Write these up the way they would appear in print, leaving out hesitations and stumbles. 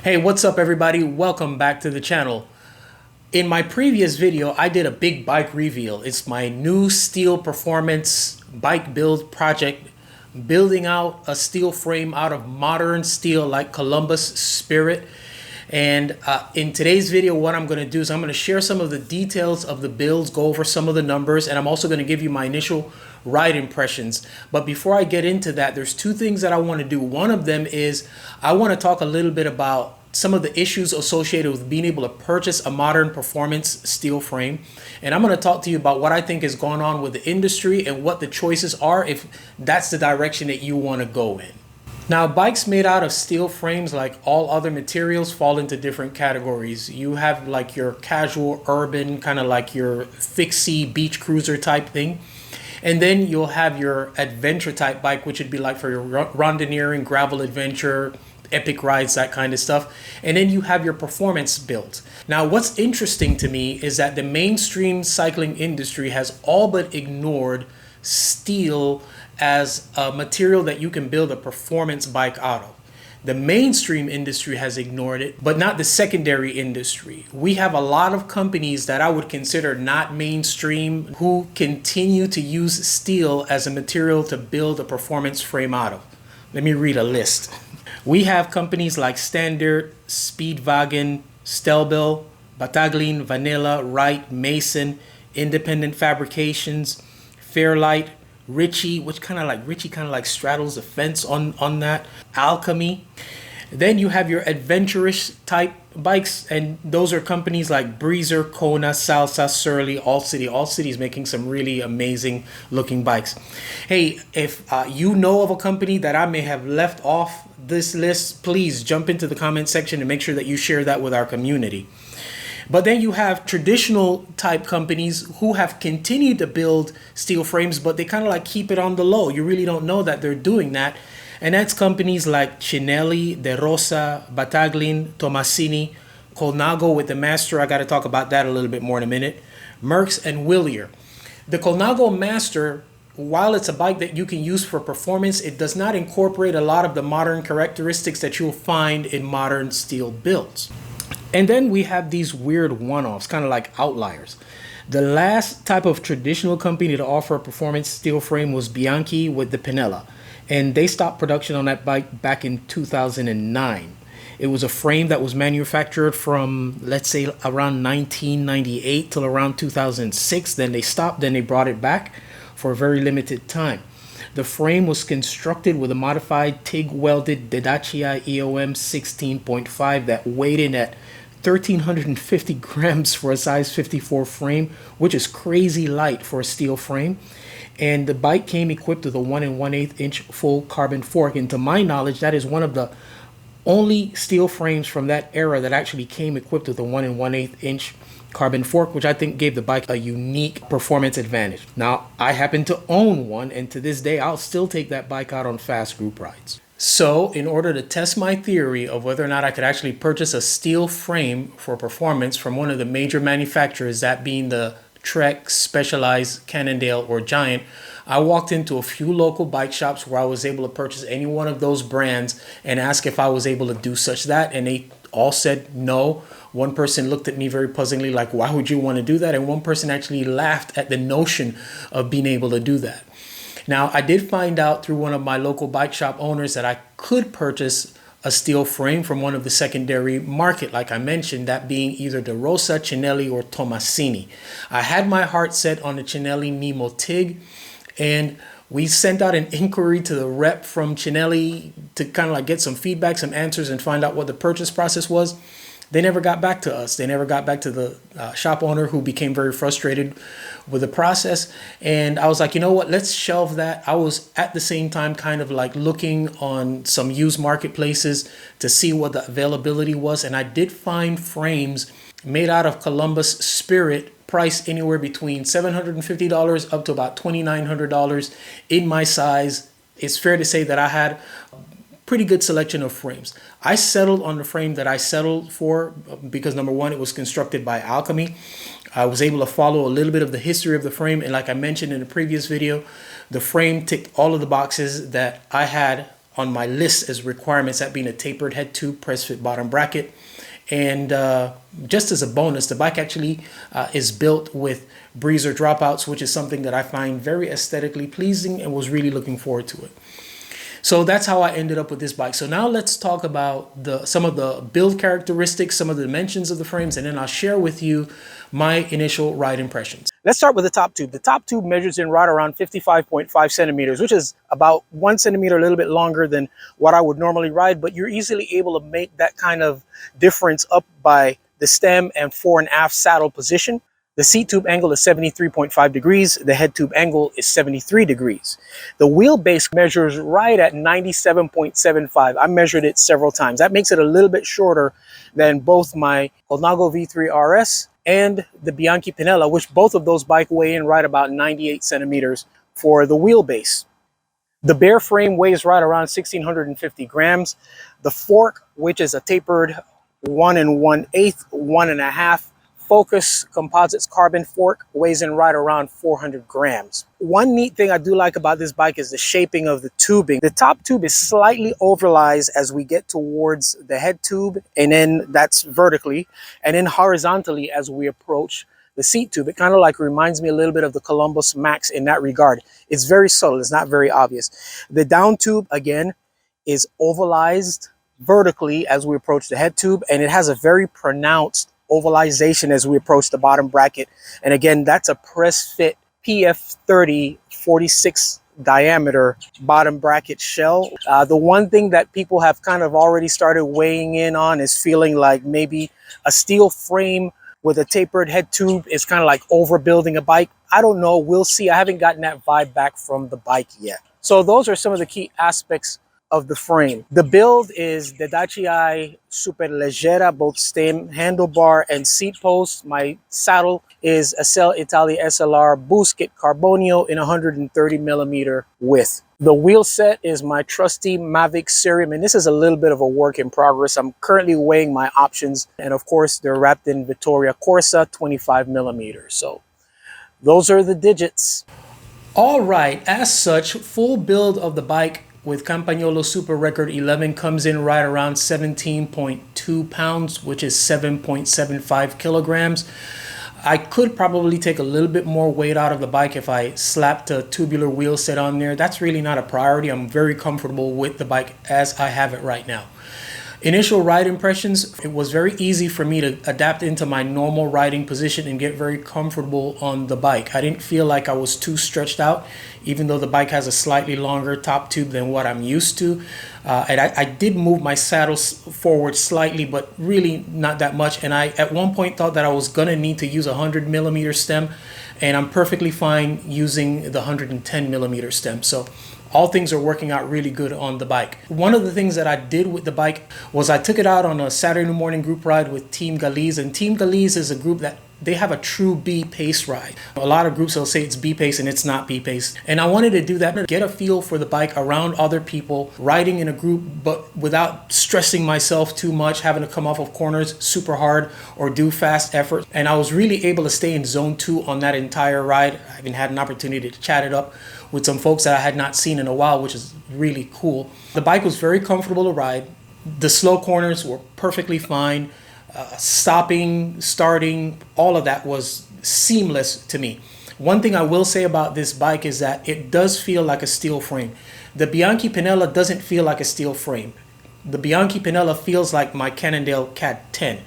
Hey, what's up everybody? Welcome back to the channel. In my previous video, I did a big bike reveal. It's my new steel performance bike build project, building out a steel frame out of modern steel like Columbus Spirit. And in today's video, what I'm going to do is I'm going to share some of the details of the builds, go over some of the numbers, and I'm also going to give you my initial ride impressions. But before I get into that, there's two things that I want to do. One of them is I want to talk a little bit about some of the issues associated with being able to purchase a modern performance steel frame. And I'm going to talk to you about what I think is going on with the industry and what the choices are if that's the direction that you want to go in. Now, bikes made out of steel frames, like all other materials, fall into different categories. You have like your casual, urban, kind of like your fixie beach cruiser type thing. And then you'll have your adventure type bike, which would be like for your randonneuring, gravel adventure, epic rides, that kind of stuff. And then you have your performance built. Now, what's interesting to me is that the mainstream cycling industry has all but ignored steel as a material that you can build a performance bike out of. The mainstream industry has ignored it, but not the secondary industry. We have a lot of companies that I would consider not mainstream who continue to use steel as a material to build a performance frame out of. Let me read a list. We have companies like Standard, Speedwagon, Stelbel, Battaglia, Vanilla, Wright, Mason, Independent Fabrications, Fairlight, Ritchie, which kind of like straddles the fence on that. Alchemy. Then you have your adventurous type bikes, and those are companies like Breezer, Kona, Salsa, Surly, All City. All City is making some really amazing looking bikes. Hey, if you know of a company that I may have left off this list, please jump into the comment section and make sure that you share that with our community. But then you have traditional type companies who have continued to build steel frames, but they kind of like keep it on the low. You really don't know that they're doing that. And that's companies like Cinelli, De Rosa, Battaglia, Tomasini, Colnago with the Master. I got to talk about that a little bit more in a minute. Merckx and Willier. The Colnago Master, while it's a bike that you can use for performance, it does not incorporate a lot of the modern characteristics that you'll find in modern steel builds. And then we have these weird one-offs, kind of like outliers. The last type of traditional company to offer a performance steel frame was Bianchi with the Pinella. And they stopped production on that bike back in 2009. It was a frame that was manufactured from, let's say, around 1998 till around 2006. Then they stopped, then they brought it back for a very limited time. The frame was constructed with a modified TIG-welded Dacia EOM 16.5 that weighed in at 1,350 grams for a size 54 frame, which is crazy light for a steel frame. And the bike came equipped with a 1 1/8 inch full carbon fork. And to my knowledge, that is one of the only steel frames from that era that actually came equipped with a 1 1/8 inch carbon fork, which I think gave the bike a unique performance advantage. Now, I happen to own one, and to this day, I'll still take that bike out on fast group rides. So, in order to test my theory of whether or not I could actually purchase a steel frame for performance from one of the major manufacturers, that being the Trek, Specialized, Cannondale, or Giant, I walked into a few local bike shops where I was able to purchase any one of those brands and ask if I was able to do such that, and they all said no. One person looked at me very puzzlingly like, why would you want to do that? And one person actually laughed at the notion of being able to do that. Now, I did find out through one of my local bike shop owners that I could purchase a steel frame from one of the secondary market, like I mentioned, that being either De Rosa, Cinelli, or Tomasini. I had my heart set on the Cinelli Nemo TIG, and we sent out an inquiry to the rep from Cinelli to kind of like get some feedback, some answers, and find out what the purchase process was. They never got back to us. They never got back to the shop owner, who became very frustrated with the process. And I was like, you know what, let's shelve that. I was at the same time kind of like looking on some used marketplaces to see what the availability was. And I did find frames made out of Columbus Spirit, priced anywhere between $750 up to about $2,900 in my size. It's fair to say that I had pretty good selection of frames. I settled on the frame that I settled for because, number one, it was constructed by Alchemy. I was able to follow a little bit of the history of the frame, and like I mentioned in the previous video, the frame ticked all of the boxes that I had on my list as requirements, that being a tapered head tube, press fit bottom bracket. And just as a bonus, the bike actually is built with breezer dropouts, which is something that I find very aesthetically pleasing and was really looking forward to it. So that's how I ended up with this bike. So now let's talk about some of the build characteristics, some of the dimensions of the frames, and then I'll share with you my initial ride impressions. Let's start with the top tube. The top tube measures in right around 55.5 centimeters, which is about 1 centimeter, a little bit longer than what I would normally ride, but you're easily able to make that kind of difference up by the stem and fore and aft saddle position. The seat tube angle is 73.5 degrees. The head tube angle is 73 degrees. The wheelbase measures right at 97.75. I measured it several times. That makes it a little bit shorter than both my Colnago V3 RS and the Bianchi Pinella, which both of those bike weigh in right about 98 centimeters for the wheelbase. The bare frame weighs right around 1,650 grams. The fork, which is a tapered 1 1/8, 1 1/2 Focus Composites carbon fork, weighs in right around 400 grams. One neat thing I do like about this bike is the shaping of the tubing. The top tube is slightly oversized as we get towards the head tube, and then that's vertically, and then horizontally as we approach the seat tube. It kind of like reminds me a little bit of the Columbus Max in that regard. It's very subtle, it's not very obvious. The down tube, again, is ovalized vertically as we approach the head tube, and it has a very pronounced ovalization as we approach the bottom bracket. And again, that's a press fit PF30 46 diameter bottom bracket shell. The one thing that people have kind of already started weighing in on is feeling like maybe a steel frame with a tapered head tube is kind of like overbuilding a bike. I don't know, we'll see. I haven't gotten that vibe back from the bike yet. So those are some of the key aspects of the frame. The build is the Dacia Superleggera, both stem, handlebar, and seat post. My saddle is a Cell Italia SLR Boost Kit Carbonio in 130 millimeter width. The wheel set is my trusty Mavic Cerium, and this is a little bit of a work in progress. I'm currently weighing my options, and of course they're wrapped in Vittoria Corsa 25 millimeters. So those are the digits. All right, as such, full build of the bike with Campagnolo Super Record 11 comes in right around 17.2 pounds, which is 7.75 kilograms. I could probably take a little bit more weight out of the bike if I slapped a tubular wheel set on there. That's really not a priority. I'm very comfortable with the bike as I have it right now. Initial ride impressions, it was very easy for me to adapt into my normal riding position and get very comfortable on the bike. I didn't feel like I was too stretched out, even though the bike has a slightly longer top tube than what I'm used to. And I did move my saddle forward slightly, but really not that much. And I, at one point, thought that I was gonna need to use a 100 millimeter stem, and I'm perfectly fine using the 110 millimeter stem. So all things are working out really good on the bike. One of the things that I did with the bike was I took it out on a Saturday morning group ride with Team Galiz, and Team Galiz is a group that they have a true B pace ride. A lot of groups will say it's B pace and it's not B pace. And I wanted to do that, get a feel for the bike around other people, riding in a group, but without stressing myself too much, having to come off of corners super hard or do fast effort. And I was really able to stay in zone 2 on that entire ride. I even had an opportunity to chat it up with some folks that I had not seen in a while, which is really cool. The bike was very comfortable to ride. The slow corners were perfectly fine. Stopping, starting, all of that was seamless to me. One thing I will say about this bike is that it does feel like a steel frame. The Bianchi Pinella doesn't feel like a steel frame. The Bianchi Pinella feels like my Cannondale Cat 10.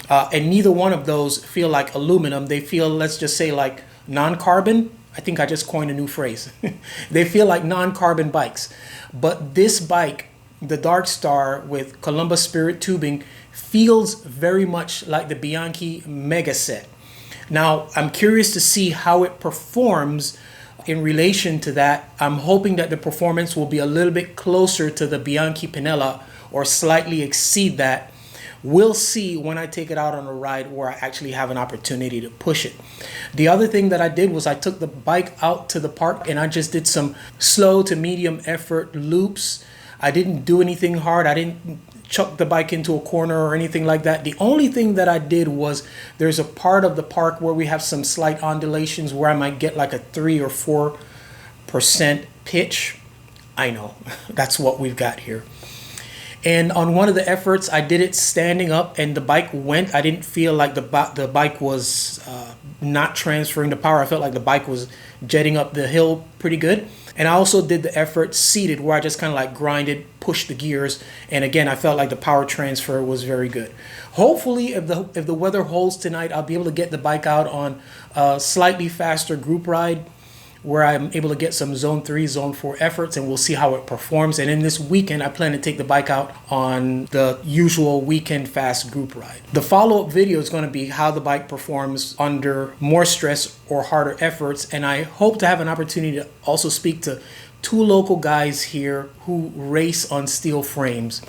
And neither one of those feel like aluminum. They feel, let's just say, like non-carbon. I think I just coined a new phrase. They feel like non-carbon bikes. But this bike, the Dark Star with Columbus Spirit tubing, feels very much like the Bianchi Mega Set. Now, I'm curious to see how it performs in relation to that. I'm hoping that the performance will be a little bit closer to the Bianchi Pinella or slightly exceed that. We'll see when I take it out on a ride where I actually have an opportunity to push it. The other thing that I did was I took the bike out to the park and I just did some slow to medium effort loops. I didn't do anything hard. I didn't chuck the bike into a corner or anything like that. The only thing that I did was there's a part of the park where we have some slight undulations where I might get like a 3 or 4% pitch. I know. That's what we've got here. And on one of the efforts, I did it standing up, and the bike went. I didn't feel like the bike was not transferring the power. I felt like the bike was jetting up the hill pretty good. And I also did the effort seated, where I just kind of like grinded, pushed the gears. And again, I felt like the power transfer was very good. Hopefully, if the weather holds tonight, I'll be able to get the bike out on a slightly faster group ride, where I'm able to get some zone 3, zone 4 efforts, and we'll see how it performs. And in this weekend, I plan to take the bike out on the usual weekend fast group ride. The follow-up video is going to be how the bike performs under more stress or harder efforts. And I hope to have an opportunity to also speak to 2 local guys here who race on steel frames,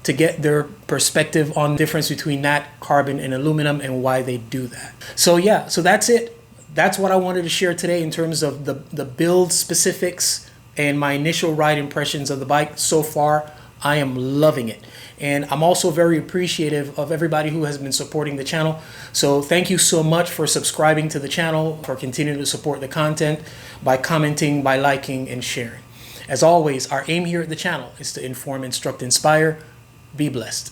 to get their perspective on the difference between that, carbon and aluminum, and why they do that. So yeah, so that's it. That's what I wanted to share today in terms of the build specifics and my initial ride impressions of the bike. So far, I am loving it. And I'm also very appreciative of everybody who has been supporting the channel. So thank you so much for subscribing to the channel, for continuing to support the content by commenting, by liking, and sharing. As always, our aim here at the channel is to inform, instruct, inspire. Be blessed.